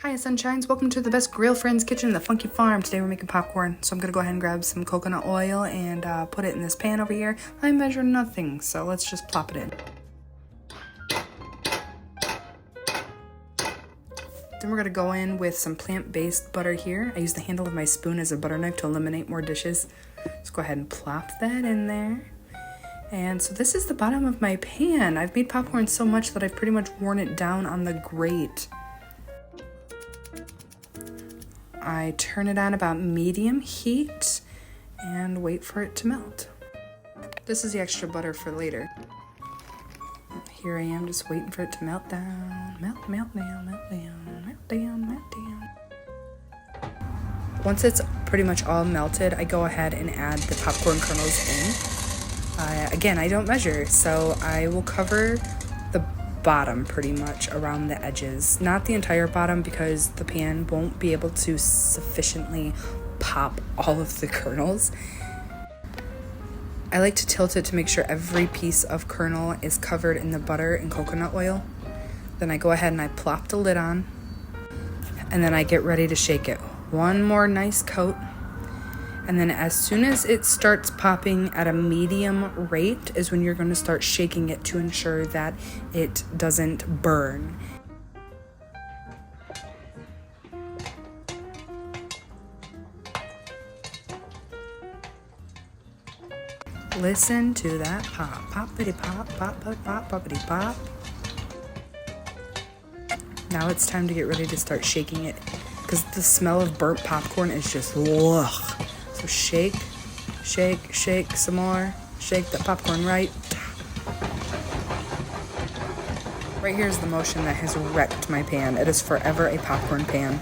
Hi Sunshines, welcome to the best grill friends kitchen in the Funky Farm. Today we're making popcorn, so I'm gonna go ahead and grab some coconut oil and put it in this pan over here. I measure nothing, so let's just plop it in. Then we're gonna go in with some plant-based butter here. I use the handle of my spoon as a butter knife to eliminate more dishes. Let's go ahead and plop that in there. And so this is the bottom of my pan. I've made popcorn so much that I've pretty much worn it down on the grate. I turn it on about medium heat and wait for it to melt. This is the extra butter for later. Here I am just waiting for it to melt down. Melt down, melt down, melt down, melt down. Once it's pretty much all melted, I go ahead and add the popcorn kernels in. Again, I don't measure, so I will cover the bottom pretty much around the edges. Not the entire bottom because the pan won't be able to sufficiently pop all of the kernels. I like to tilt it to make sure every piece of kernel is covered in the butter and coconut oil. Then I go ahead and I plop the lid on, and then I get ready to shake it. One more nice coat. And then as soon as it starts popping at a medium rate is when you're going to start shaking it to ensure that it doesn't burn. Listen to that pop, poppity pop, pop, pop, pop, poppity pop. Now it's time to get ready to start shaking it because the smell of burnt popcorn is just ugh. So shake, shake, shake some more. Shake the popcorn right. Right here is the motion that has wrecked my pan. It is forever a popcorn pan.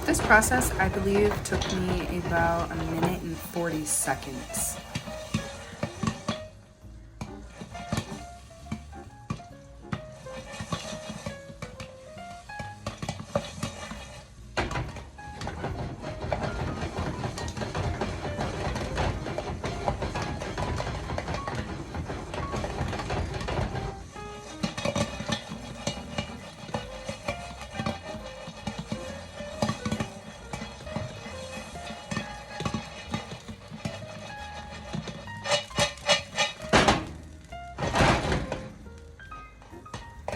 This process, I believe, took me about 1 minute and 40 seconds.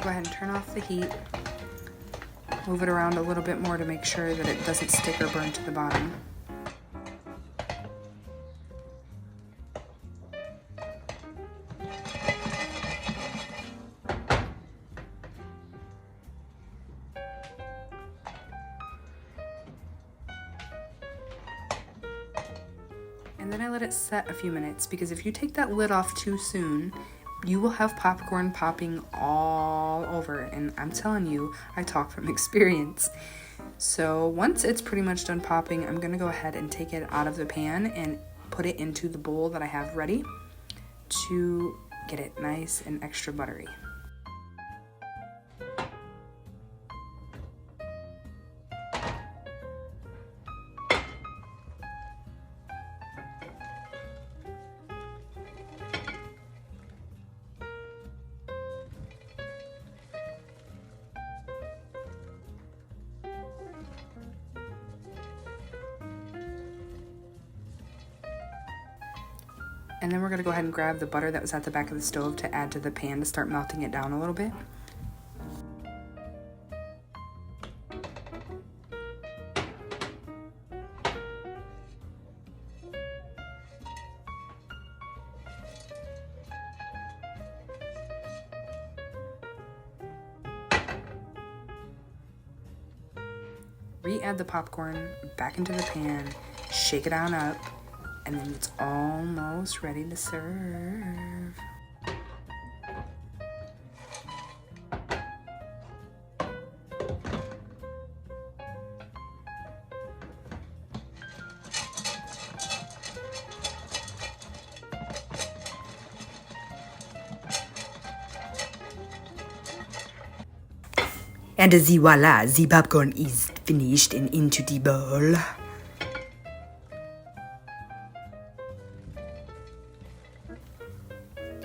Go ahead and turn off the heat. Move it around a little bit more to make sure that it doesn't stick or burn to the bottom. And then I let it set a few minutes because if you take that lid off too soon, you will have popcorn popping all over, and I'm telling you, I talk from experience. So once it's pretty much done popping, I'm gonna go ahead and take it out of the pan and put it into the bowl that I have ready to get it nice and extra buttery. And then we're gonna go ahead and grab the butter that was at the back of the stove to add to the pan to start melting it down a little bit. Re-add the popcorn back into the pan, shake it on up, and then it's almost ready to serve. And the voila, the popcorn is finished and into the bowl.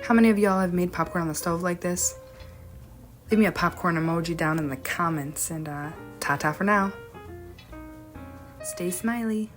How many of y'all have made popcorn on the stove like this? Leave me a popcorn emoji down in the comments, and ta-ta for now. Stay smiley.